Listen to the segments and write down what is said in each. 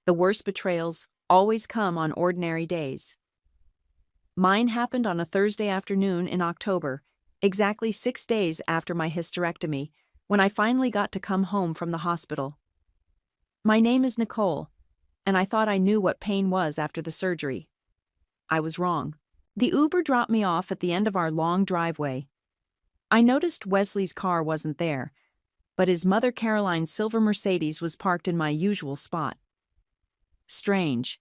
The worst betrayals always come on ordinary days. Mine happened on a Thursday afternoon in October, exactly 6 days after my hysterectomy, when I finally got to come home from the hospital. My name is Nicole, and I thought I knew what pain was after the surgery. I was wrong. The Uber dropped me off at the end of our long driveway. I noticed Wesley's car wasn't there, but his mother Caroline's silver Mercedes was parked in my usual spot. Strange.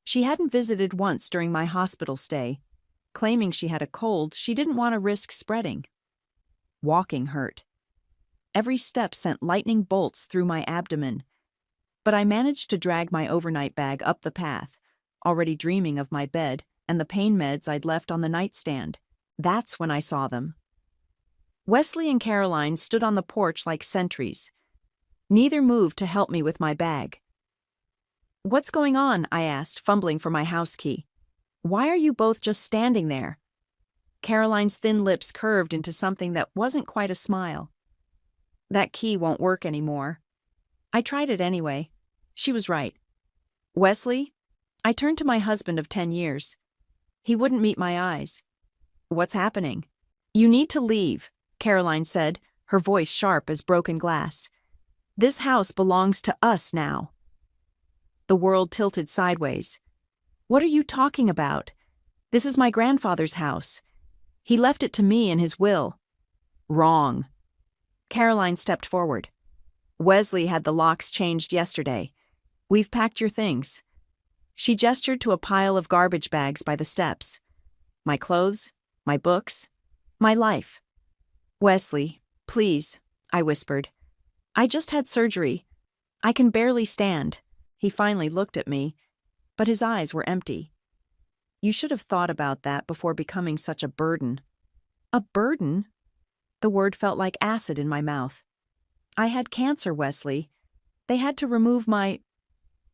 She hadn't visited once during my hospital stay. Claiming she had a cold, she didn't want to risk spreading. Walking hurt. Every step sent lightning bolts through my abdomen. But I managed to drag my overnight bag up the path, already dreaming of my bed and the pain meds I'd left on the nightstand. That's when I saw them. Wesley and Caroline stood on the porch like sentries. Neither moved to help me with my bag. "What's going on?" I asked, fumbling for my house key. "Why are you both just standing there?" Caroline's thin lips curved into something that wasn't quite a smile. "That key won't work anymore." I tried it anyway. She was right. "Wesley?" I turned to my husband of 10 years. He wouldn't meet my eyes. "What's happening?" "You need to leave," Caroline said, her voice sharp as broken glass. "This house belongs to us now." The world tilted sideways. "What are you talking about? This is my grandfather's house. He left it to me in his will." "Wrong." Caroline stepped forward. "Wesley had the locks changed yesterday. We've packed your things." She gestured to a pile of garbage bags by the steps. "My clothes, my books, my life." "Wesley, please," I whispered. "I just had surgery. I can barely stand." He finally looked at me, but his eyes were empty. "You should have thought about that before becoming such a burden." "A burden?" The word felt like acid in my mouth. "I had cancer, Wesley. They had to remove my—"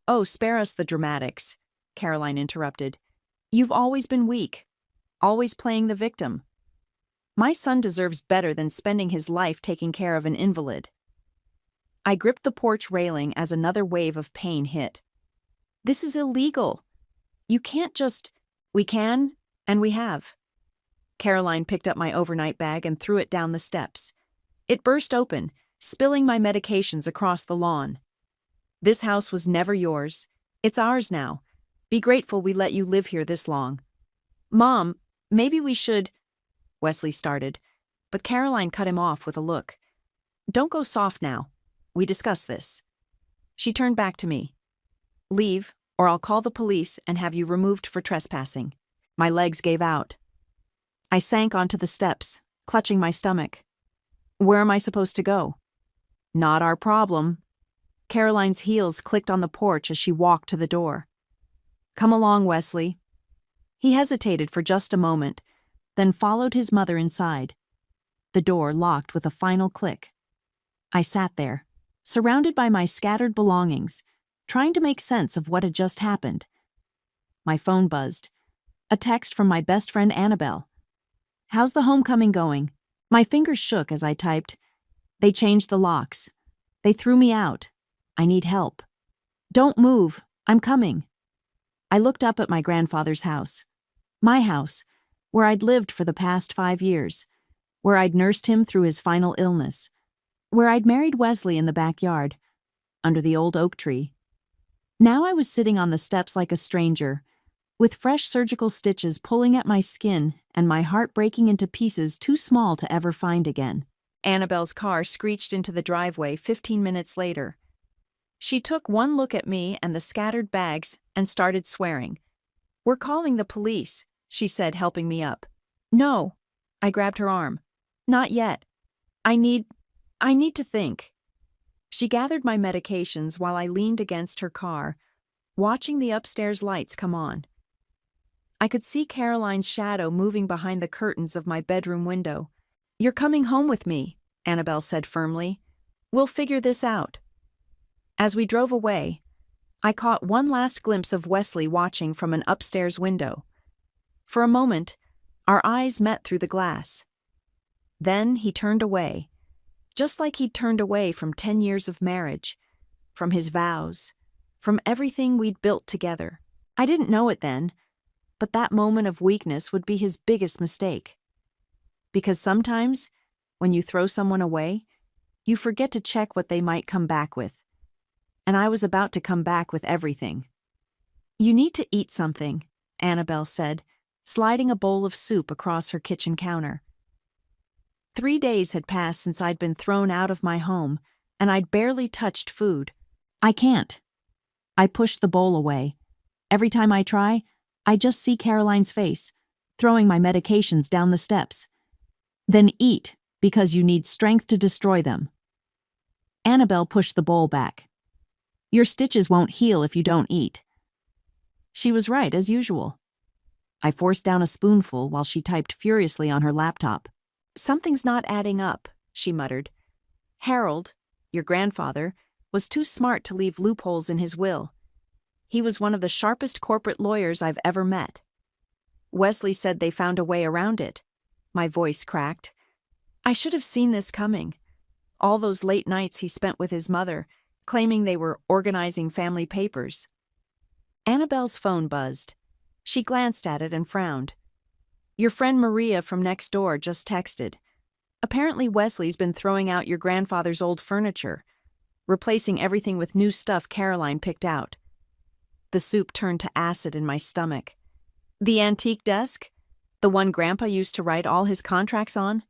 "Oh, spare us the dramatics," Caroline interrupted. "You've always been weak, always playing the victim. My son deserves better than spending his life taking care of an invalid." I gripped the porch railing as another wave of pain hit. "This is illegal. You can't just—" "We can, and we have." Caroline picked up my overnight bag and threw it down the steps. It burst open, spilling my medications across the lawn. "This house was never yours. It's ours now. Be grateful we let you live here this long." "Mom, maybe we should—" Wesley started, but Caroline cut him off with a look. "Don't go soft now. We discussed this." She turned back to me. "Leave, or I'll call the police and have you removed for trespassing." My legs gave out. I sank onto the steps, clutching my stomach. "Where am I supposed to go?" "Not our problem." Caroline's heels clicked on the porch as she walked to the door. "Come along, Wesley." He hesitated for just a moment, then followed his mother inside. The door locked with a final click. I sat there, surrounded by my scattered belongings, trying to make sense of what had just happened. My phone buzzed. A text from my best friend Annabelle. "How's the homecoming going?" My fingers shook as I typed, "They changed the locks. They threw me out. I need help. Don't move. I'm coming." I looked up at my grandfather's house. My house, where I'd lived for the past 5 years, where I'd nursed him through his final illness, where I'd married Wesley in the backyard, under the old oak tree. Now I was sitting on the steps like a stranger, with fresh surgical stitches pulling at my skin and my heart breaking into pieces too small to ever find again. Annabelle's car screeched into the driveway 15 minutes later. She took one look at me and the scattered bags and started swearing. "We're calling the police," she said, helping me up. "No." I grabbed her arm. "Not yet. I need to think." She gathered my medications while I leaned against her car, watching the upstairs lights come on. I could see Caroline's shadow moving behind the curtains of my bedroom window. "You're coming home with me," Annabelle said firmly. "We'll figure this out." As we drove away, I caught one last glimpse of Wesley watching from an upstairs window. For a moment, our eyes met through the glass. Then he turned away, just like he'd turned away from 10 years of marriage, from his vows, from everything we'd built together. I didn't know it then, but that moment of weakness would be his biggest mistake. Because sometimes, when you throw someone away, you forget to check what they might come back with. And I was about to come back with everything. "You need to eat something," Annabelle said, sliding a bowl of soup across her kitchen counter. 3 days had passed since I'd been thrown out of my home, and I'd barely touched food. "I can't." I pushed the bowl away. Every time I try, I just see Caroline's face, throwing my medications down the steps. "Then eat, because you need strength to destroy them." Annabelle pushed the bowl back. "Your stitches won't heal if you don't eat." She was right, as usual. I forced down a spoonful while she typed furiously on her laptop. "Something's not adding up," she muttered. "Harold, your grandfather, was too smart to leave loopholes in his will. He was one of the sharpest corporate lawyers I've ever met. Wesley said they found a way around it." My voice cracked. I should have seen this coming. All those late nights he spent with his mother, claiming they were organizing family papers. Annabelle's phone buzzed. She glanced at it and frowned. "Your friend Maria from next door just texted. Apparently Wesley's been throwing out your grandfather's old furniture, replacing everything with new stuff Caroline picked out." The soup turned to acid in my stomach. "The antique desk? The one Grandpa used to write all his contracts on?"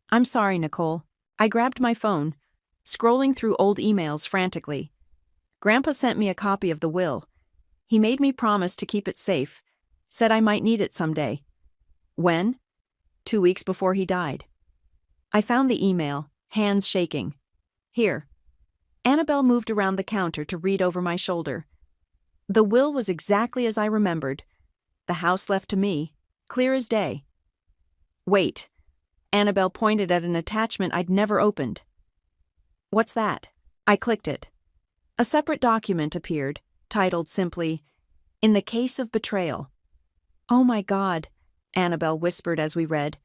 "I'm sorry, Nicole." I grabbed my phone, scrolling through old emails frantically. "Grandpa sent me a copy of the will. He made me promise to keep it safe, said I might need it someday." "When?" "2 weeks before he died." I found the email, hands shaking. "Here." Annabelle moved around the counter to read over my shoulder. The will was exactly as I remembered. The house left to me, clear as day. "Wait." Annabelle pointed at an attachment I'd never opened. "What's that?" I clicked it. A separate document appeared, titled simply, "In the Case of Betrayal." "Oh my God," Annabelle whispered as we read.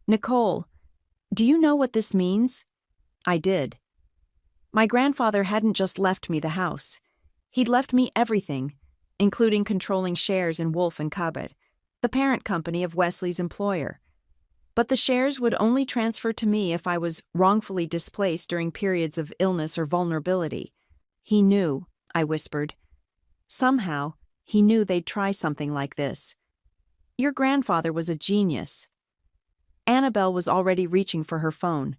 "Nicole, do you know what this means?" I did. My grandfather hadn't just left me the house. He'd left me everything, including controlling shares in Wolf and Cabot, the parent company of Wesley's employer. But the shares would only transfer to me if I was wrongfully displaced during periods of illness or vulnerability. "He knew," I whispered. "Somehow, he knew they'd try something like this. Your grandfather was a genius." Annabelle was already reaching for her phone.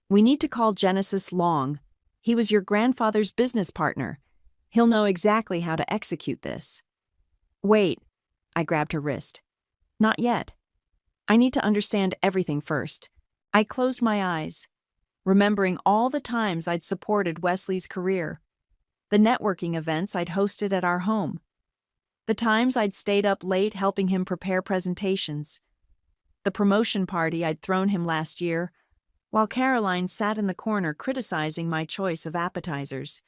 "We need to call Genesis Long. He was your grandfather's business partner. He'll know exactly how to execute this." "Wait," I grabbed her wrist. "Not yet. I need to understand everything first." I closed my eyes, remembering all the times I'd supported Wesley's career, the networking events I'd hosted at our home, the times I'd stayed up late helping him prepare presentations, the promotion party I'd thrown him last year, while Caroline sat in the corner criticizing my choice of appetizers.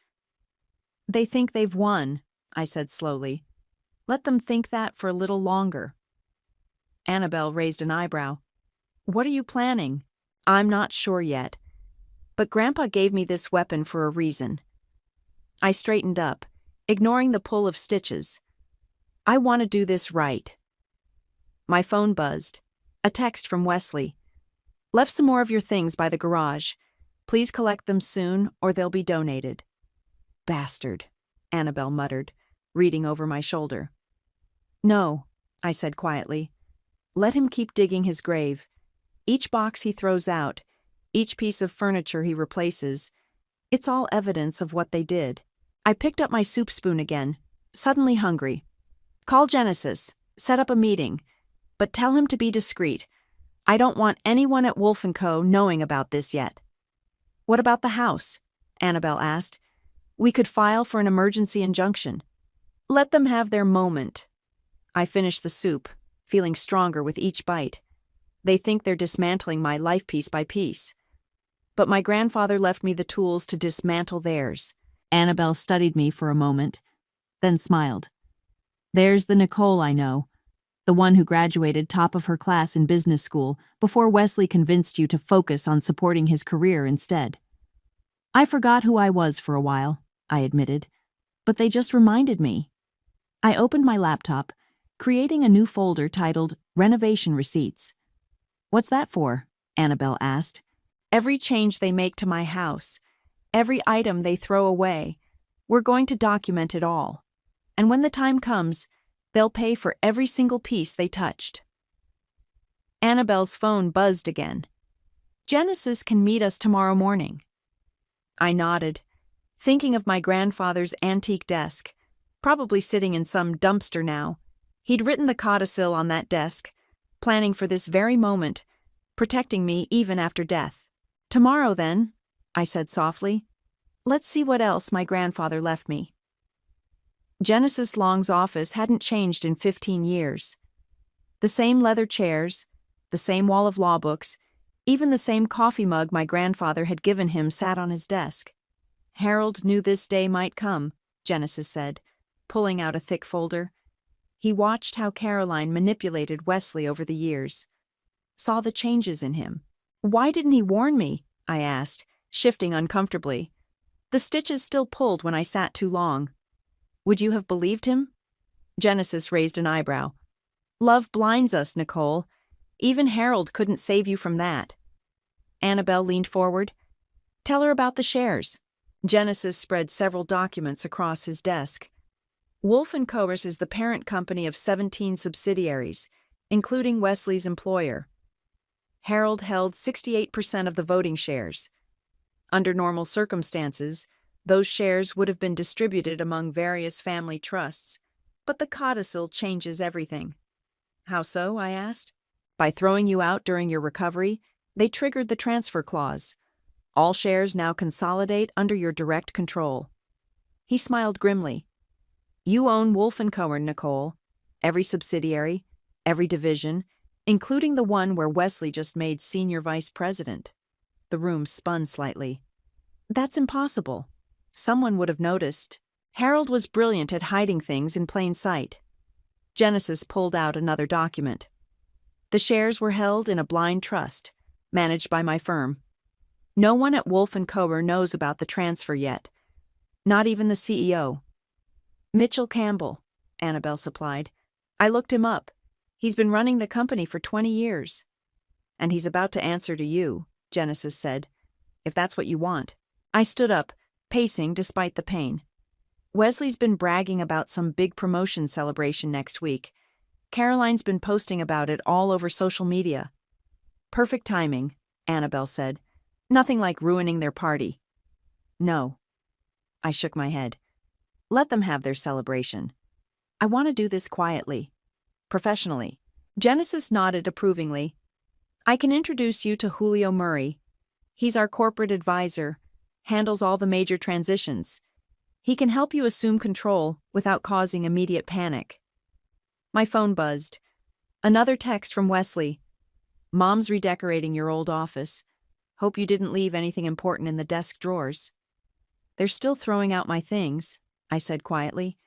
"They think they've won," I said slowly. "Let them think that for a little longer." Annabelle raised an eyebrow. "What are you planning?" "I'm not sure yet. But Grandpa gave me this weapon for a reason." I straightened up, ignoring the pull of stitches. "I want to do this right." My phone buzzed. A text from Wesley. "Left some more of your things by the garage. Please collect them soon or they'll be donated." "Bastard," Annabelle muttered, reading over my shoulder. "No," I said quietly. "Let him keep digging his grave. Each box he throws out, each piece of furniture he replaces, it's all evidence of what they did." I picked up my soup spoon again, suddenly hungry. "Call Genesis, set up a meeting, but tell him to be discreet. I don't want anyone at Wolf & Co. knowing about this yet." "What about the house?" Annabelle asked. "We could file for an emergency injunction." "Let them have their moment." I finished the soup, feeling stronger with each bite. They think they're dismantling my life piece by piece. But my grandfather left me the tools to dismantle theirs. Annabelle studied me for a moment, then smiled. "There's the Nicole I know, the one who graduated top of her class in business school before Wesley convinced you to focus on supporting his career instead." "I forgot who I was for a while," I admitted. But they just reminded me. I opened my laptop, creating a new folder titled Renovation Receipts. "What's that for?" Annabelle asked. "Every change they make to my house, every item they throw away. We're going to document it all. And when the time comes, they'll pay for every single piece they touched." Annabelle's phone buzzed again. "Genesis can meet us tomorrow morning." I nodded, thinking of my grandfather's antique desk, probably sitting in some dumpster now. He'd written the codicil on that desk, planning for this very moment, protecting me even after death. "Tomorrow, then," I said softly. "Let's see what else my grandfather left me." Genesis Long's office hadn't changed in 15 years. The same leather chairs, the same wall of law books, even the same coffee mug my grandfather had given him sat on his desk. "Harold knew this day might come," Genesis said, pulling out a thick folder. He watched how Caroline manipulated Wesley over the years, saw the changes in him. "Why didn't he warn me?" I asked, shifting uncomfortably. The stitches still pulled when I sat too long. "Would you have believed him?" Genesis raised an eyebrow. "Love blinds us, Nicole. Even Harold couldn't save you from that." Annabelle leaned forward. "Tell her about the shares." Genesis spread several documents across his desk. Wolf & Coers is the parent company of 17 subsidiaries, including Wesley's employer. Harold held 68% of the voting shares. Under normal circumstances, those shares would have been distributed among various family trusts, but the codicil changes everything. "How so?" I asked. "By throwing you out during your recovery, they triggered the transfer clause. All shares now consolidate under your direct control." He smiled grimly. "You own Wolf & Coer, Nicole. Every subsidiary, every division, including the one where Wesley just made senior vice president." The room spun slightly. "That's impossible. Someone would have noticed. Harold was brilliant at hiding things in plain sight." Genesis pulled out another document. "The shares were held in a blind trust, managed by my firm. No one at Wolf & Coer knows about the transfer yet. Not even the CEO. "Mitchell Campbell," Annabelle supplied. "I looked him up. He's been running the company for 20 years. "And he's about to answer to you," Genesis said, "if that's what you want." I stood up, pacing despite the pain. "Wesley's been bragging about some big promotion celebration next week. Caroline's been posting about it all over social media." "Perfect timing," Annabelle said. "Nothing like ruining their party." "No." I shook my head. "Let them have their celebration. I want to do this quietly, professionally." Genesis nodded approvingly. "I can introduce you to Julio Murray. He's our corporate advisor, handles all the major transitions. He can help you assume control without causing immediate panic." My phone buzzed. Another text from Wesley. "Mom's redecorating your old office. Hope you didn't leave anything important in the desk drawers." "They're still throwing out my things," I said quietly,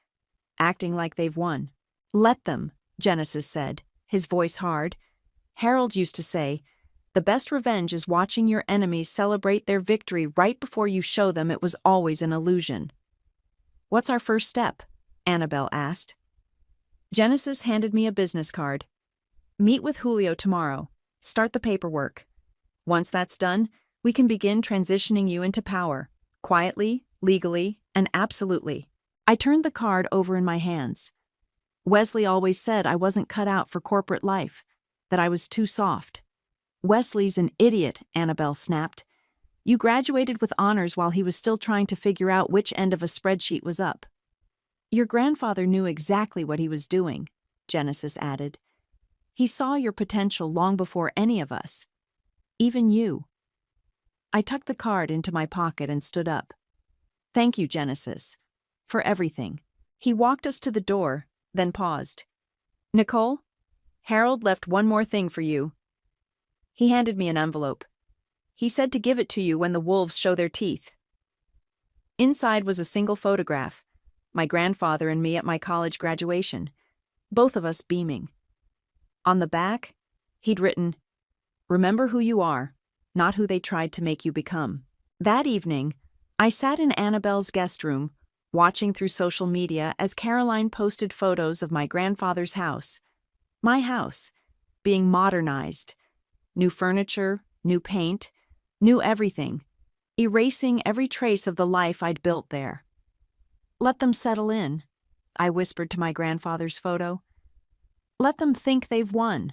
acting like they've won. "Let them," Genesis said, his voice hard. "Harold used to say, 'The best revenge is watching your enemies celebrate their victory right before you show them it was always an illusion.'" "What's our first step?" Annabelle asked. Genesis handed me a business card. "Meet with Julio tomorrow. Start the paperwork. Once that's done, we can begin transitioning you into power, quietly, legally, and absolutely." I turned the card over in my hands. "Wesley always said I wasn't cut out for corporate life, that I was too soft." "Wesley's an idiot," Annabelle snapped. "You graduated with honors while he was still trying to figure out which end of a spreadsheet was up." "Your grandfather knew exactly what he was doing," Genesis added. "He saw your potential long before any of us. Even you." I tucked the card into my pocket and stood up. "Thank you, Genesis, for everything." He walked us to the door, then paused. "Nicole, Harold left one more thing for you." He handed me an envelope. "He said to give it to you when the wolves show their teeth." Inside was a single photograph, my grandfather and me at my college graduation, both of us beaming. On the back, he'd written, "Remember who you are, not who they tried to make you become." That evening, I sat in Annabelle's guest room, watching through social media as Caroline posted photos of my grandfather's house, my house, being modernized. New furniture, new paint, new everything, erasing every trace of the life I'd built there. "Let them settle in," I whispered to my grandfather's photo. "Let them think they've won.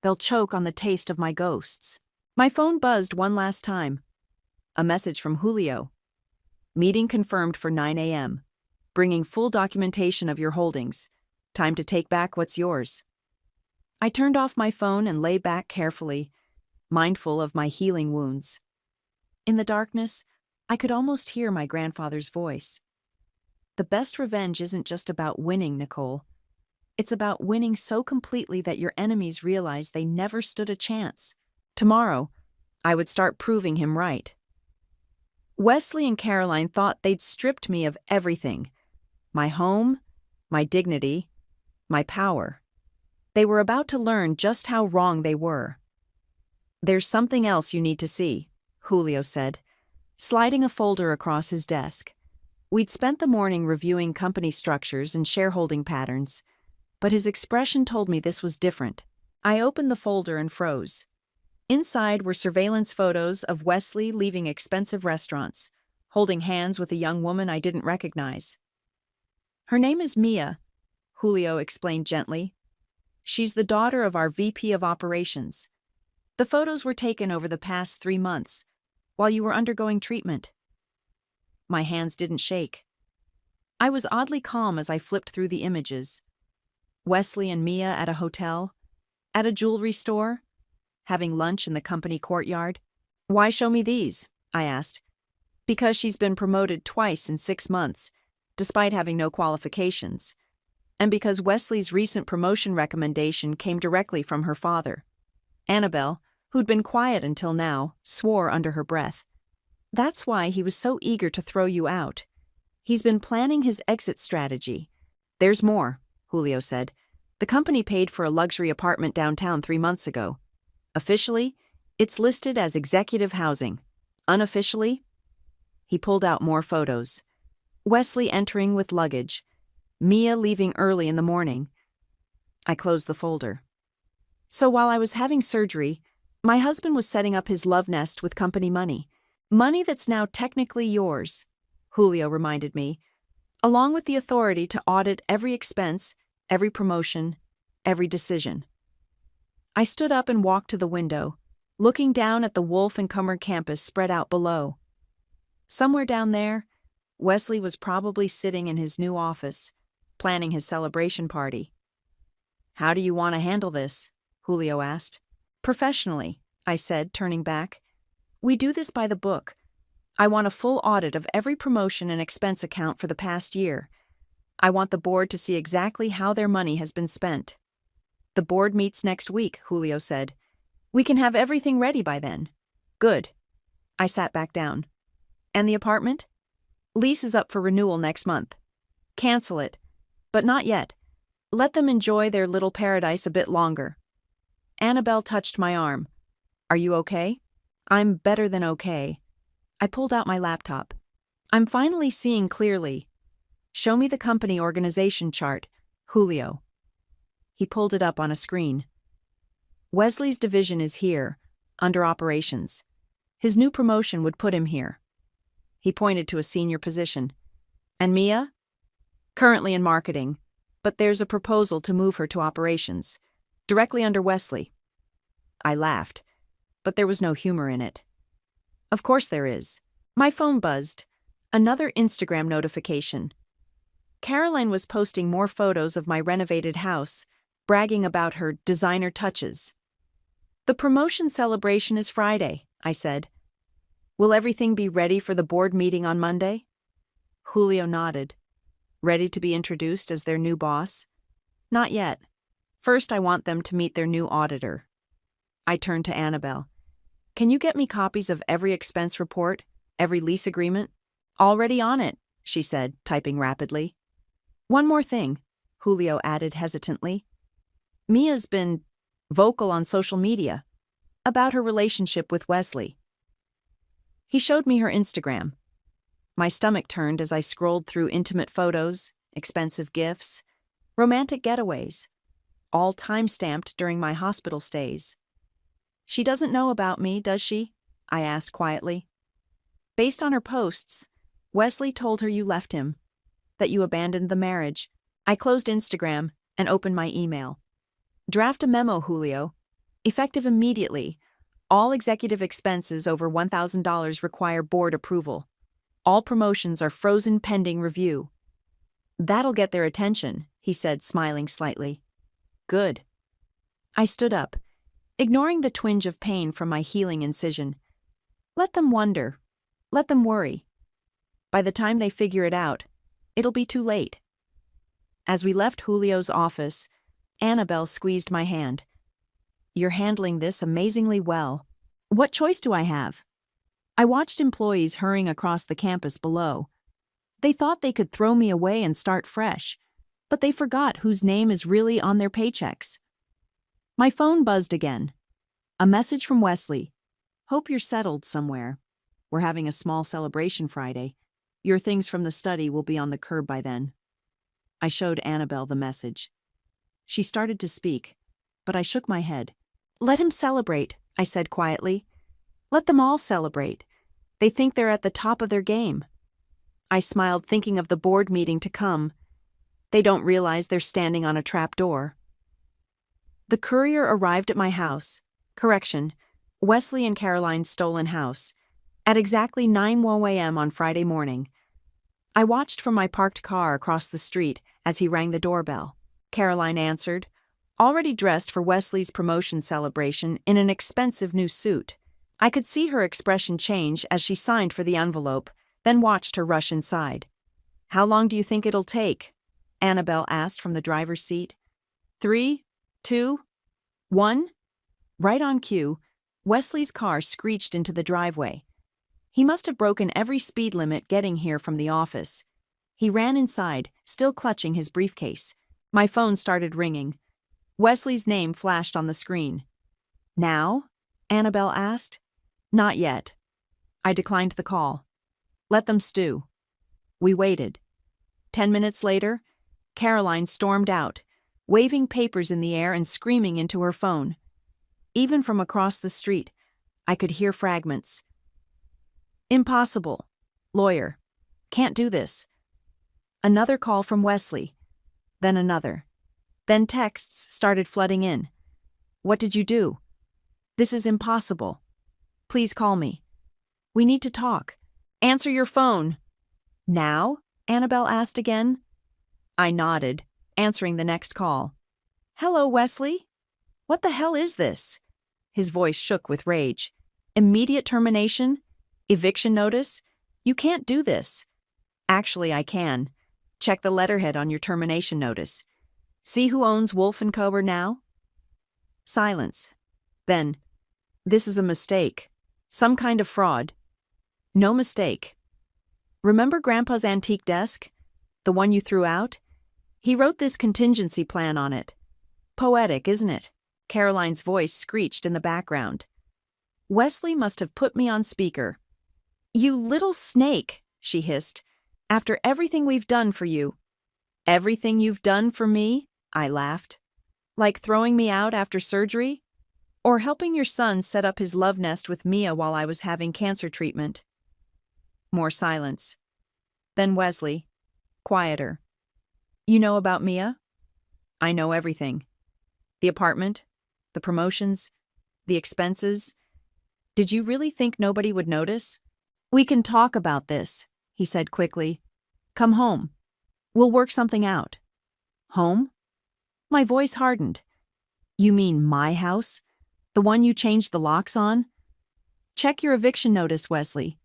They'll choke on the taste of my ghosts." My phone buzzed one last time. A message from Julio. "Meeting confirmed for 9 a.m. Bringing full documentation of your holdings. Time to take back what's yours." I turned off my phone and lay back carefully, mindful of my healing wounds. In the darkness, I could almost hear my grandfather's voice. The best revenge isn't just about winning, Nicole. It's about winning so completely that your enemies realize they never stood a chance. Tomorrow, I would start proving him right. Wesley and Caroline thought they'd stripped me of everything. My home, my dignity, my power. They were about to learn just how wrong they were. "There's something else you need to see," Julio said, sliding a folder across his desk. We'd spent the morning reviewing company structures and shareholding patterns, but his expression told me this was different. I opened the folder and froze. Inside were surveillance photos of Wesley leaving expensive restaurants, holding hands with a young woman I didn't recognize. "Her name is Mia," Julio explained gently. "She's the daughter of our VP of Operations. The photos were taken over the past 3 months, while you were undergoing treatment." My hands didn't shake. I was oddly calm as I flipped through the images. Wesley and Mia at a hotel, at a jewelry store, having lunch in the company courtyard. "Why show me these?" I asked. "Because she's been promoted twice in 6 months, despite having no qualifications. And because Wesley's recent promotion recommendation came directly from her father." Annabelle, who'd been quiet until now, swore under her breath. "That's why he was so eager to throw you out. He's been planning his exit strategy." "There's more," Julio said. "The company paid for a luxury apartment downtown 3 months ago. Officially, it's listed as executive housing. Unofficially," he pulled out more photos. Wesley entering with luggage. Mia leaving early in the morning. I closed the folder. "So while I was having surgery, my husband was setting up his love nest with company money. Money that's now technically yours," Julio reminded me, "along with the authority to audit every expense, every promotion, every decision." I stood up and walked to the window, looking down at the wolf-encumbered campus spread out below. Somewhere down there, Wesley was probably sitting in his new office, planning his celebration party. "How do you want to handle this?" Julio asked. "Professionally," I said, turning back. "We do this by the book. I want a full audit of every promotion and expense account for the past year. I want the board to see exactly how their money has been spent." "The board meets next week," Julio said. "We can have everything ready by then." "Good." I sat back down. "And the apartment?" "Lease is up for renewal next month." "Cancel it. But not yet. Let them enjoy their little paradise a bit longer." Annabelle touched my arm. "Are you okay?" "I'm better than okay." I pulled out my laptop. "I'm finally seeing clearly. Show me the company organization chart, Julio." He pulled it up on a screen. "Wesley's division is here, under operations. His new promotion would put him here." He pointed to a senior position. "And Mia?" "Currently in marketing, but there's a proposal to move her to operations, directly under Wesley." I laughed, but there was no humor in it. "Of course there is." My phone buzzed. Another Instagram notification. Caroline was posting more photos of my renovated house, bragging about her designer touches. "The promotion celebration is Friday," I said. "Will everything be ready for the board meeting on Monday?" Julio nodded. "Ready to be introduced as their new boss?" "Not yet. First, I want them to meet their new auditor." I turned to Annabelle. "Can you get me copies of every expense report, every lease agreement?" "Already on it," she said, typing rapidly. "One more thing," Julio added hesitantly. "Mia's been vocal on social media about her relationship with Wesley." He showed me her Instagram. My stomach turned as I scrolled through intimate photos, expensive gifts, romantic getaways, all time-stamped during my hospital stays. She doesn't know about me, does she? I asked quietly. Based on her posts, Wesley told her you left him, that you abandoned the marriage. I closed Instagram and opened my email. Draft a memo, Julio. Effective immediately. All executive expenses over $1,000 require board approval. All promotions are frozen pending review. That'll get their attention, he said, smiling slightly. Good. I stood up, ignoring the twinge of pain from my healing incision. Let them wonder. Let them worry. By the time they figure it out, it'll be too late. As we left Julio's office, Annabelle squeezed my hand. You're handling this amazingly well. What choice do I have? I watched employees hurrying across the campus below. They thought they could throw me away and start fresh, but they forgot whose name is really on their paychecks. My phone buzzed again. A message from Wesley. Hope you're settled somewhere. We're having a small celebration Friday. Your things from the study will be on the curb by then. I showed Annabelle the message. She started to speak, but I shook my head. Let him celebrate, I said quietly. Let them all celebrate. They think they're at the top of their game. I smiled, thinking of the board meeting to come. They don't realize they're standing on a trap door. The courier arrived at my house. Correction, Wesley and Caroline's stolen house, at exactly 9:01 a.m. on Friday morning. I watched from my parked car across the street as he rang the doorbell. Caroline answered, already dressed for Wesley's promotion celebration in an expensive new suit. I could see her expression change as she signed for the envelope, then watched her rush inside. How long do you think it'll take? Annabelle asked from the driver's seat. 3, 2, 1. Right on cue, Wesley's car screeched into the driveway. He must have broken every speed limit getting here from the office. He ran inside, still clutching his briefcase. My phone started ringing. Wesley's name flashed on the screen. Now? Annabelle asked. Not yet. I declined the call. Let them stew. We waited. 10 minutes later, Caroline stormed out, waving papers in the air and screaming into her phone. Even from across the street, I could hear fragments. Impossible. Lawyer. Can't do this. Another call from Wesley. Then another. Then texts started flooding in. What did you do? This is impossible. Please call me. We need to talk. Answer your phone. Now? Annabelle asked again. I nodded, answering the next call. Hello, Wesley? What the hell is this? His voice shook with rage. Immediate termination? Eviction notice? You can't do this. Actually, I can. Check the letterhead on your termination notice. See who owns Wolf & Co. now? Silence. Then, this is a mistake. Some kind of fraud. No mistake. Remember Grandpa's antique desk? The one you threw out? He wrote this contingency plan on it. Poetic, isn't it? Caroline's voice screeched in the background. Wesley must have put me on speaker. You little snake, she hissed. After everything we've done for you. Everything you've done for me? I laughed. Like throwing me out after surgery? Or helping your son set up his love nest with Mia while I was having cancer treatment? More silence. Then Wesley. Quieter. You know about Mia? I know everything. The apartment, the promotions, the expenses. Did you really think nobody would notice? We can talk about this, he said quickly. Come home. We'll work something out. Home? My voice hardened. You mean my house? The one you changed the locks on? Check your eviction notice, Wesley.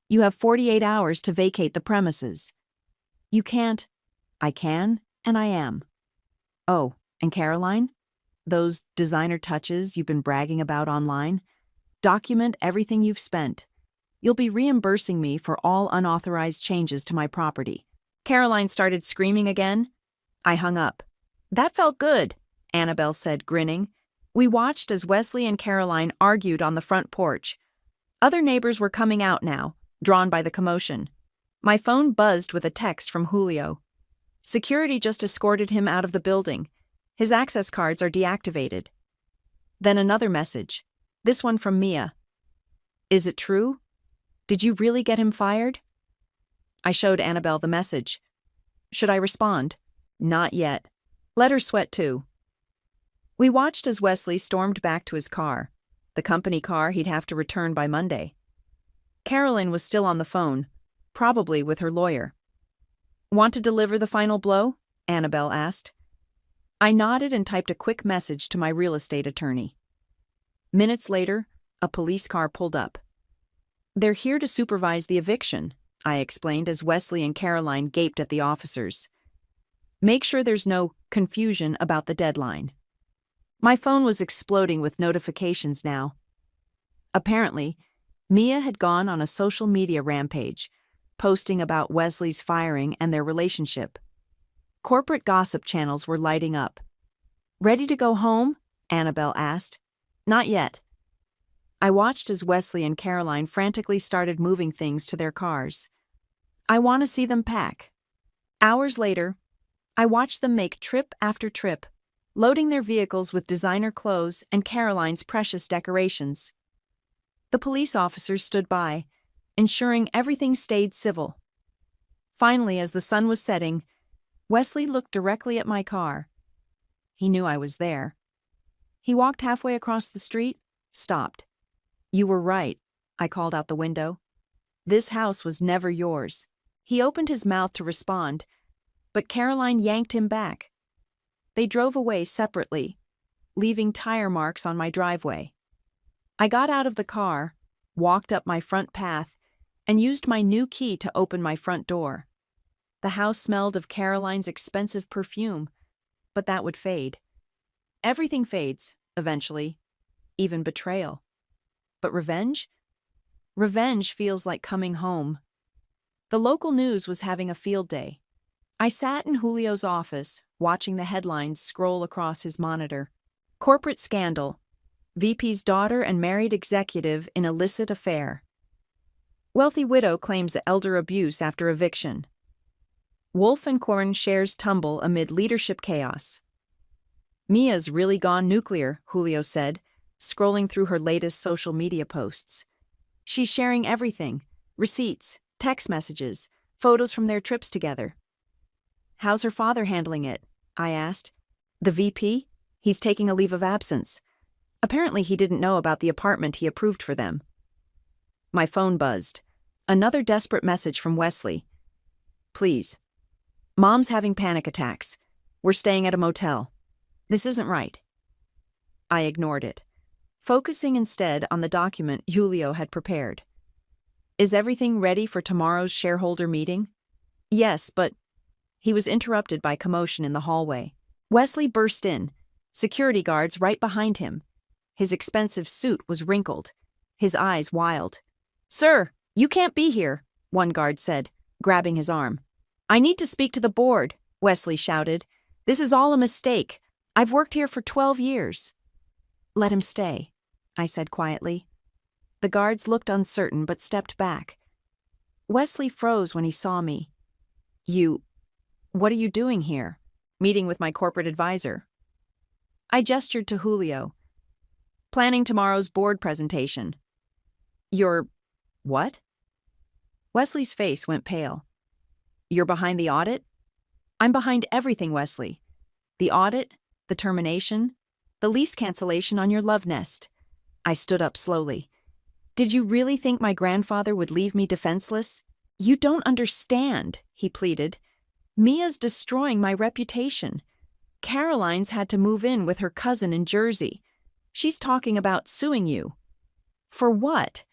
You have 48 hours to vacate the premises. You can't. I can, and I am. Oh, and Caroline? Those designer touches you've been bragging about online? Document everything you've spent. You'll be reimbursing me for all unauthorized changes to my property. Caroline started screaming again. I hung up. That felt good, Annabelle said, grinning. We watched as Wesley and Caroline argued on the front porch. Other neighbors were coming out now, drawn by the commotion. My phone buzzed with a text from Julio. Security just escorted him out of the building. His access cards are deactivated. Then another message. This one from Mia. Is it true? Did you really get him fired? I showed Annabelle the message. Should I respond? Not yet. Let her sweat too. We watched as Wesley stormed back to his car, the company car he'd have to return by Monday. Caroline was still on the phone, probably with her lawyer. Want to deliver the final blow? Annabelle asked. I nodded and typed a quick message to my real estate attorney. Minutes later, a police car pulled up. They're here to supervise the eviction, I explained as Wesley and Caroline gaped at the officers. Make sure there's no confusion about the deadline. My phone was exploding with notifications now. Apparently, Mia had gone on a social media rampage, posting about Wesley's firing and their relationship. Corporate gossip channels were lighting up. Ready to go home? Annabelle asked. Not yet. I watched as Wesley and Caroline frantically started moving things to their cars. I want to see them pack. Hours later, I watched them make trip after trip, loading their vehicles with designer clothes and Caroline's precious decorations. The police officers stood by, ensuring everything stayed civil. Finally, as the sun was setting, Wesley looked directly at my car. He knew I was there. He walked halfway across the street, stopped. You were right, I called out the window. This house was never yours. He opened his mouth to respond, but Caroline yanked him back. They drove away separately, leaving tire marks on my driveway. I got out of the car, walked up my front path, and used my new key to open my front door. The house smelled of Caroline's expensive perfume, but that would fade. Everything fades, eventually, even betrayal. But revenge? Revenge feels like coming home. The local news was having a field day. I sat in Julio's office, watching the headlines scroll across his monitor. Corporate scandal. VP's daughter and married executive in illicit affair. Wealthy widow claims elder abuse after eviction. Wolf and Corn shares tumble amid leadership chaos. Mia's really gone nuclear, Julio said, scrolling through her latest social media posts. She's sharing everything, receipts, text messages, photos from their trips together. How's her father handling it? I asked. The VP? He's taking a leave of absence. Apparently he didn't know about the apartment he approved for them. My phone buzzed. Another desperate message from Wesley. Please. Mom's having panic attacks. We're staying at a motel. This isn't right. I ignored it, focusing instead on the document Julio had prepared. Is everything ready for tomorrow's shareholder meeting? Yes, but... He was interrupted by commotion in the hallway. Wesley burst in, security guards right behind him. His expensive suit was wrinkled, his eyes wild. Sir, you can't be here, one guard said, grabbing his arm. I need to speak to the board, Wesley shouted. This is all a mistake. I've worked here for 12 years. Let him stay, I said quietly. The guards looked uncertain but stepped back. Wesley froze when he saw me. What are you doing here? Meeting with my corporate advisor. I gestured to Julio. Planning tomorrow's board presentation. You're... what? Wesley's face went pale. You're behind the audit? I'm behind everything, Wesley. The audit, the termination, the lease cancellation on your love nest. I stood up slowly. Did you really think my grandfather would leave me defenseless? You don't understand, he pleaded. Mia's destroying my reputation. Caroline's had to move in with her cousin in Jersey. She's talking about suing you. For what?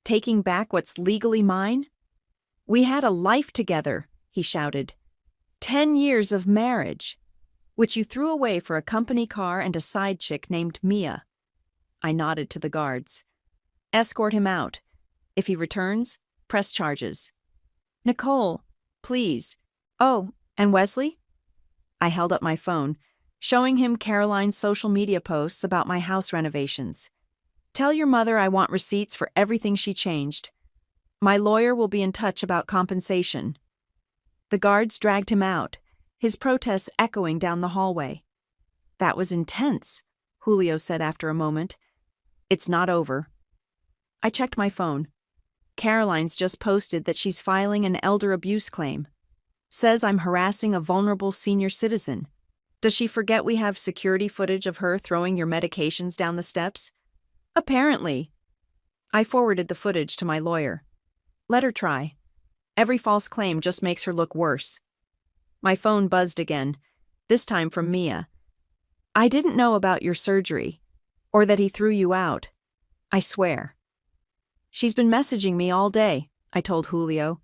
Taking back what's legally mine? We had a life together, he shouted. 10 years of marriage, which you threw away for a company car and a side chick named Mia. I nodded to the guards. Escort him out. If he returns, press charges. Nicole, please. Oh, and Wesley? I held up my phone, showing him Caroline's social media posts about my house renovations. Tell your mother I want receipts for everything she changed. My lawyer will be in touch about compensation. The guards dragged him out, his protests echoing down the hallway. That was intense, Julio said after a moment. It's not over. I checked my phone. Caroline's just posted that she's filing an elder abuse claim. Says I'm harassing a vulnerable senior citizen. Does she forget we have security footage of her throwing your medications down the steps? Apparently. I forwarded the footage to my lawyer. Let her try. Every false claim just makes her look worse. My phone buzzed again, this time from Mia. I didn't know about your surgery, or that he threw you out. I swear. She's been messaging me all day, I told Julio,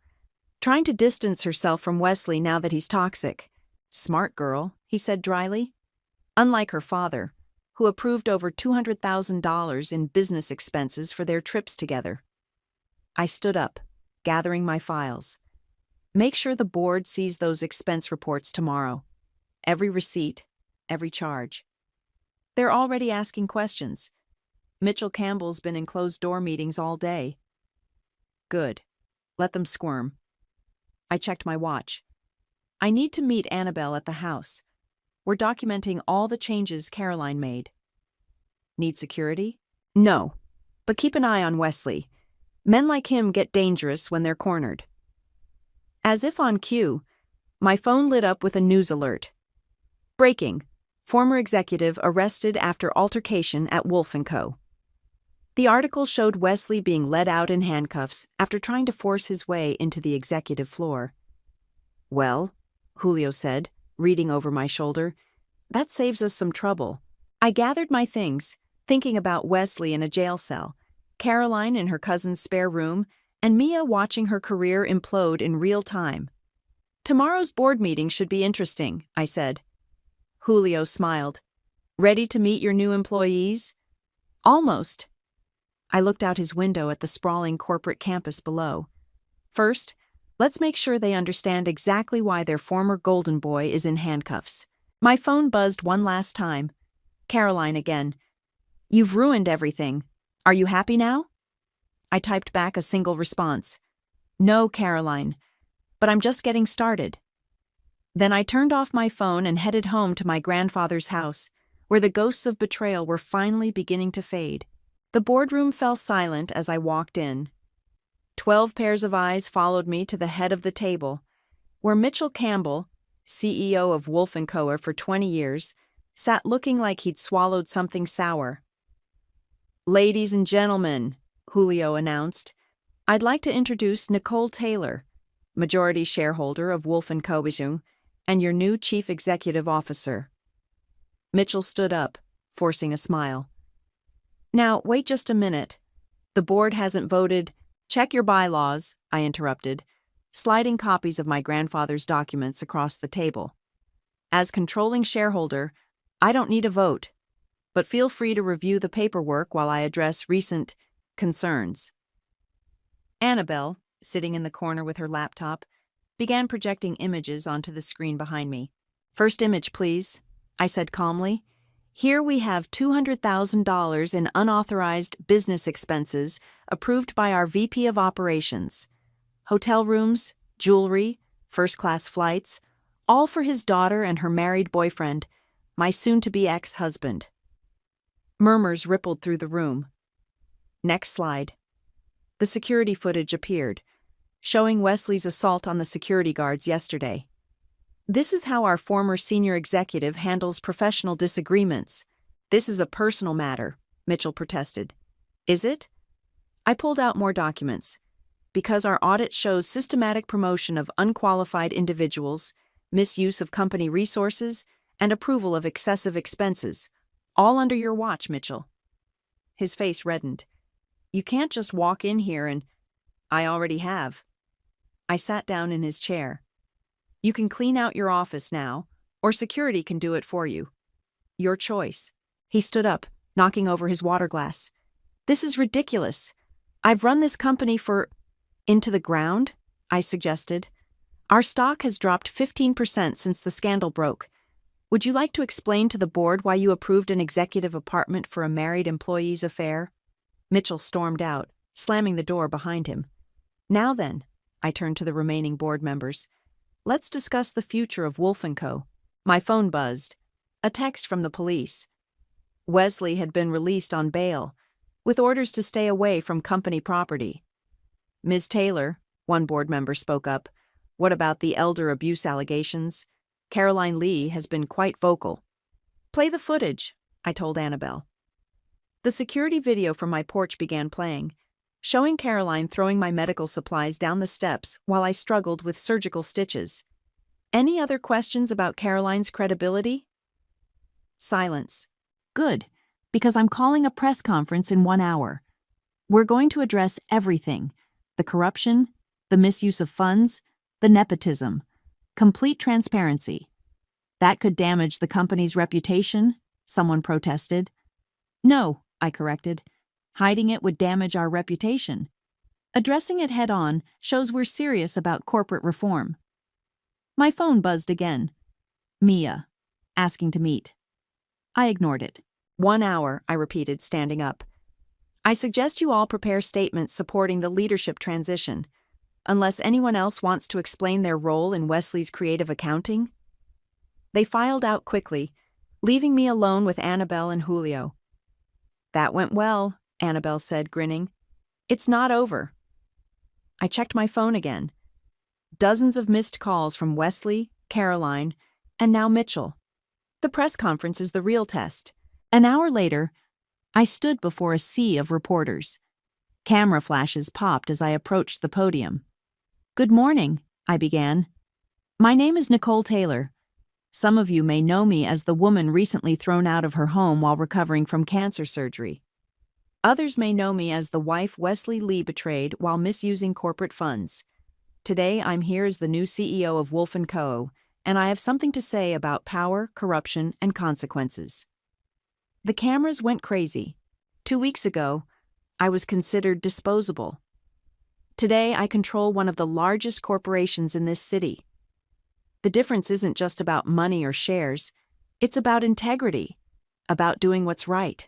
trying to distance herself from Wesley now that he's toxic. Smart girl, he said dryly. Unlike her father, who approved over $200,000 in business expenses for their trips together. I stood up, gathering my files. Make sure the board sees those expense reports tomorrow. Every receipt, every charge. They're already asking questions. Mitchell Campbell's been in closed-door meetings all day. Good. Let them squirm. I checked my watch. I need to meet Annabelle at the house. We're documenting all the changes Caroline made. Need security? No. But keep an eye on Wesley. Men like him get dangerous when they're cornered. As if on cue, my phone lit up with a news alert. Breaking. Former executive arrested after altercation at Wolf & Co. The article showed Wesley being led out in handcuffs after trying to force his way into the executive floor. Well, Julio said, reading over my shoulder, that saves us some trouble. I gathered my things, thinking about Wesley in a jail cell, Caroline in her cousin's spare room, and Mia watching her career implode in real time. Tomorrow's board meeting should be interesting, I said. Julio smiled. Ready to meet your new employees? Almost. I looked out his window at the sprawling corporate campus below. First, let's make sure they understand exactly why their former golden boy is in handcuffs. My phone buzzed one last time. Caroline again. You've ruined everything. Are you happy now? I typed back a single response. No, Caroline, but I'm just getting started. Then I turned off my phone and headed home to my grandfather's house, where the ghosts of betrayal were finally beginning to fade. The boardroom fell silent as I walked in. 12 pairs of eyes followed me to the head of the table, where Mitchell Campbell, CEO of Wolf & Co. for 20 years, sat looking like he'd swallowed something sour. Ladies and gentlemen, Julio announced, I'd like to introduce Nicole Taylor, majority shareholder of Wolf & Co. and your new chief executive officer. Mitchell stood up, forcing a smile. Now, wait just a minute. The board hasn't voted. Check your bylaws, I interrupted, sliding copies of my grandfather's documents across the table. As controlling shareholder, I don't need a vote, but feel free to review the paperwork while I address recent concerns. Annabelle, sitting in the corner with her laptop, began projecting images onto the screen behind me. First image, please, I said calmly. Here we have $200,000 in unauthorized business expenses approved by our VP of Operations. Hotel rooms, jewelry, first-class flights, all for his daughter and her married boyfriend, my soon-to-be ex-husband. Murmurs rippled through the room. Next slide. The security footage appeared, showing Wesley's assault on the security guards yesterday. This is how our former senior executive handles professional disagreements. This is a personal matter, Mitchell protested. Is it? I pulled out more documents. Because our audit shows systematic promotion of unqualified individuals, misuse of company resources, and approval of excessive expenses. All under your watch, Mitchell. His face reddened. You can't just walk in here and... I already have. I sat down in his chair. You can clean out your office now, or security can do it for you. Your choice. He stood up, knocking over his water glass. This is ridiculous. I've run this company for... Into the ground? I suggested. Our stock has dropped 15% since the scandal broke. Would you like to explain to the board why you approved an executive apartment for a married employee's affair? Mitchell stormed out, slamming the door behind him. Now then, I turned to the remaining board members. Let's discuss the future of Wolf & Co. My phone buzzed. A text from the police. Wesley had been released on bail, with orders to stay away from company property. Ms. Taylor, one board member spoke up. What about the elder abuse allegations? Caroline Lee has been quite vocal. Play the footage, I told Annabelle. The security video from my porch began playing, showing Caroline throwing my medical supplies down the steps while I struggled with surgical stitches. Any other questions about Caroline's credibility? Silence. Good, because I'm calling a press conference in 1 hour. We're going to address everything: the corruption, the misuse of funds, the nepotism, complete transparency. That could damage the company's reputation, someone protested. No, I corrected. Hiding it would damage our reputation. Addressing it head-on shows we're serious about corporate reform. My phone buzzed again. Mia, asking to meet. I ignored it. 1 hour, I repeated, standing up. I suggest you all prepare statements supporting the leadership transition, unless anyone else wants to explain their role in Wesley's creative accounting. They filed out quickly, leaving me alone with Annabelle and Julio. That went well, Annabelle said, grinning. It's not over. I checked my phone again. Dozens of missed calls from Wesley, Caroline, and now Mitchell. The press conference is the real test. An hour later, I stood before a sea of reporters. Camera flashes popped as I approached the podium. Good morning, I began. My name is Nicole Taylor. Some of you may know me as the woman recently thrown out of her home while recovering from cancer surgery. Others may know me as the wife Wesley Lee betrayed while misusing corporate funds. Today, I'm here as the new CEO of Wolf & Co., and I have something to say about power, corruption, and consequences. The cameras went crazy. 2 weeks ago, I was considered disposable. Today, I control one of the largest corporations in this city. The difference isn't just about money or shares. It's about integrity, about doing what's right.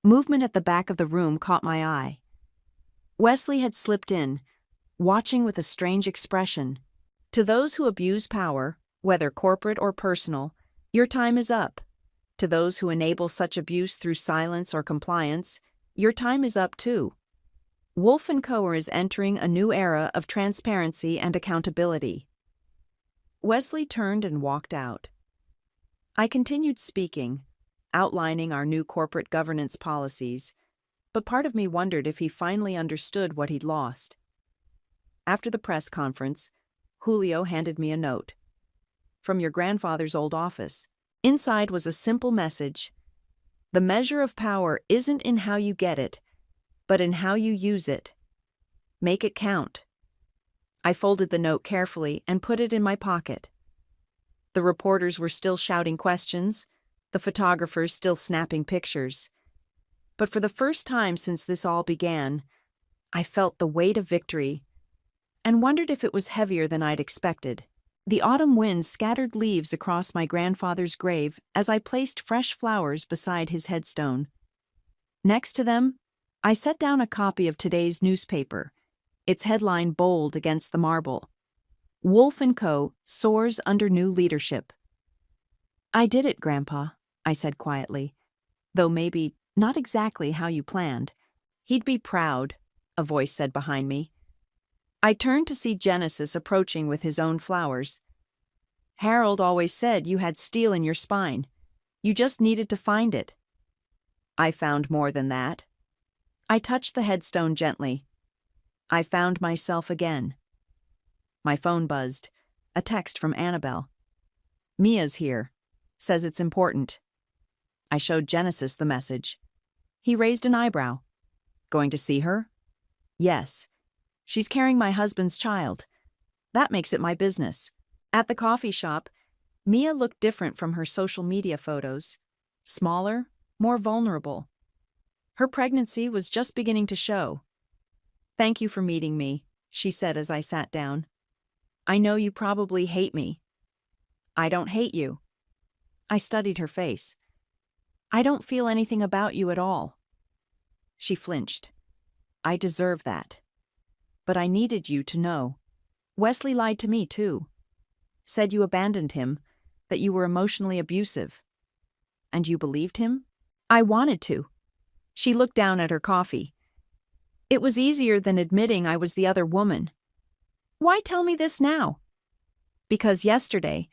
Movement at the back of the room caught my eye. Wesley had slipped in, watching with a strange expression. To those who abuse power, whether corporate or personal, your time is up. To those who enable such abuse through silence or compliance, your time is up too. Wolf & Co. is entering a new era of transparency and accountability. Wesley turned and walked out. I continued speaking, outlining our new corporate governance policies, but part of me wondered if he finally understood what he'd lost. After the press conference, Julio handed me a note. From your grandfather's old office. Inside was a simple message. The measure of power isn't in how you get it, but in how you use it. Make it count. I folded the note carefully and put it in my pocket. The reporters were still shouting questions, the photographers still snapping pictures. But for the first time since this all began, I felt the weight of victory and wondered if it was heavier than I'd expected. The autumn wind scattered leaves across my grandfather's grave as I placed fresh flowers beside his headstone. Next to them, I set down a copy of today's newspaper, its headline bold against the marble. Wolf & Co. soars under new leadership. I did it, Grandpa, I said quietly, though maybe not exactly how you planned. He'd be proud, a voice said behind me. I turned to see Genesis approaching with his own flowers. Harold always said you had steel in your spine. You just needed to find it. I found more than that. I touched the headstone gently. I found myself again. My phone buzzed. A text from Annabelle. Mia's here. Says it's important. I showed Genesis the message. He raised an eyebrow. Going to see her? Yes. She's carrying my husband's child. That makes it my business. At the coffee shop, Mia looked different from her social media photos. Smaller, more vulnerable. Her pregnancy was just beginning to show. Thank you for meeting me, she said as I sat down. I know you probably hate me. I don't hate you. I studied her face. I don't feel anything about you at all. She flinched. I deserve that. but I needed you to know. Wesley lied to me, too. Said you abandoned him, that you were emotionally abusive. And you believed him? I wanted to. She looked down at her coffee. It was easier than admitting I was the other woman. Why tell me this now? Because yesterday,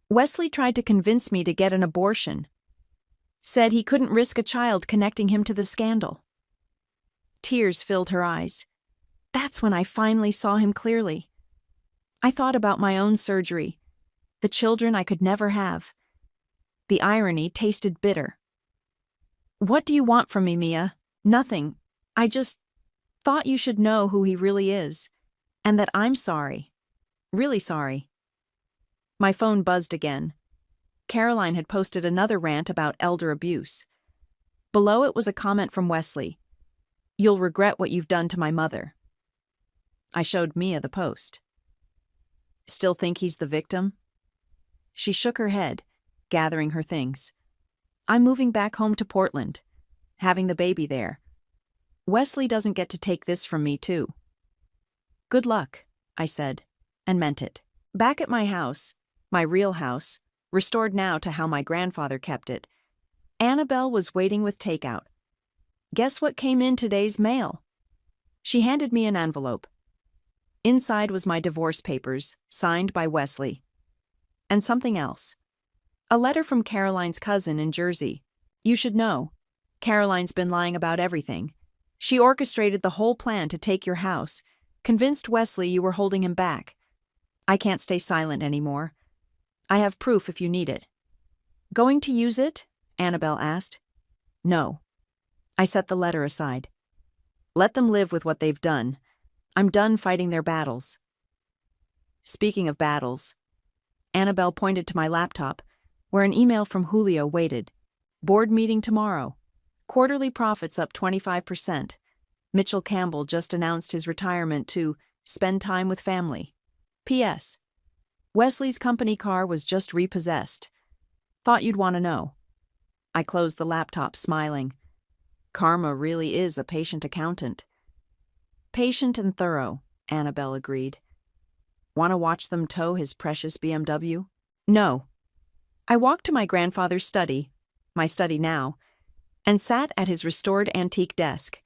Wesley tried to convince me to get an abortion. Said he couldn't risk a child connecting him to the scandal. Tears filled her eyes. That's when I finally saw him clearly. I thought about my own surgery, the children I could never have. The irony tasted bitter. What do you want from me, Mia? Nothing. I just thought you should know who he really is, and that I'm sorry. Really sorry. My phone buzzed again. Caroline had posted another rant about elder abuse. Below it was a comment from Wesley. You'll regret what you've done to my mother. I showed Mia the post. Still think he's the victim? She shook her head, gathering her things. I'm moving back home to Portland, having the baby there. Wesley doesn't get to take this from me, too. Good luck, I said, and meant it. Back at my house, my real house, restored now to how my grandfather kept it, Annabelle was waiting with takeout. Guess what came in today's mail? She handed me an envelope. Inside was my divorce papers, signed by Wesley. And something else. A letter from Caroline's cousin in Jersey. You should know, Caroline's been lying about everything. She orchestrated the whole plan to take your house, convinced Wesley you were holding him back. I can't stay silent anymore. I have proof if you need it. Going to use it? Annabelle asked. No. I set the letter aside. Let them live with what they've done. I'm done fighting their battles. Speaking of battles, Annabelle pointed to my laptop, where an email from Julio waited. Board meeting tomorrow. Quarterly profits up 25%. Mitchell Campbell just announced his retirement to spend time with family. P.S. Wesley's company car was just repossessed. Thought you'd want to know. I closed the laptop, smiling. Karma really is a patient accountant. Patient and thorough, Annabelle agreed. Want to watch them tow his precious BMW? No. I walked to my grandfather's study, my study now, and sat at his restored antique desk.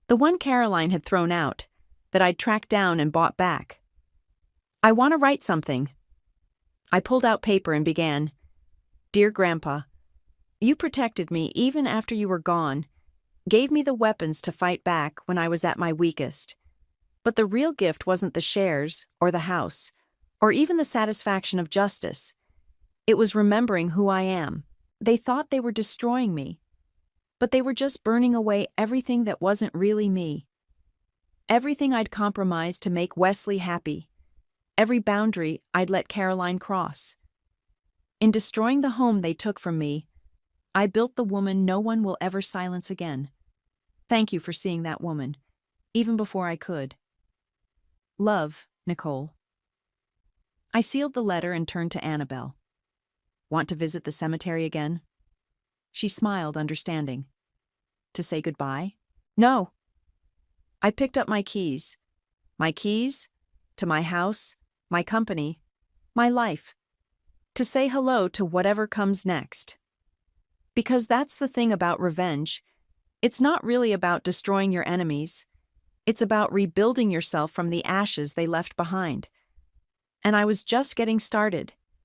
The one Caroline had thrown out, that I'd tracked down and bought back. I want to write something. I pulled out paper and began. Dear Grandpa, you protected me even after you were gone, gave me the weapons to fight back when I was at my weakest. But the real gift wasn't the shares, or the house, or even the satisfaction of justice. It was remembering who I am. They thought they were destroying me, but they were just burning away everything that wasn't really me. Everything I'd compromised to make Wesley happy. Every boundary I'd let Caroline cross. In destroying the home they took from me, I built the woman no one will ever silence again. Thank you for seeing that woman, even before I could. Love, Nicole. I sealed the letter and turned to Annabelle. Want to visit the cemetery again? She smiled, understanding. To say goodbye? No. I picked up my keys. My keys to my house, my company, my life. To say hello to whatever comes next. Because that's the thing about revenge. It's not really about destroying your enemies. It's about rebuilding yourself from the ashes they left behind. And I was just getting started.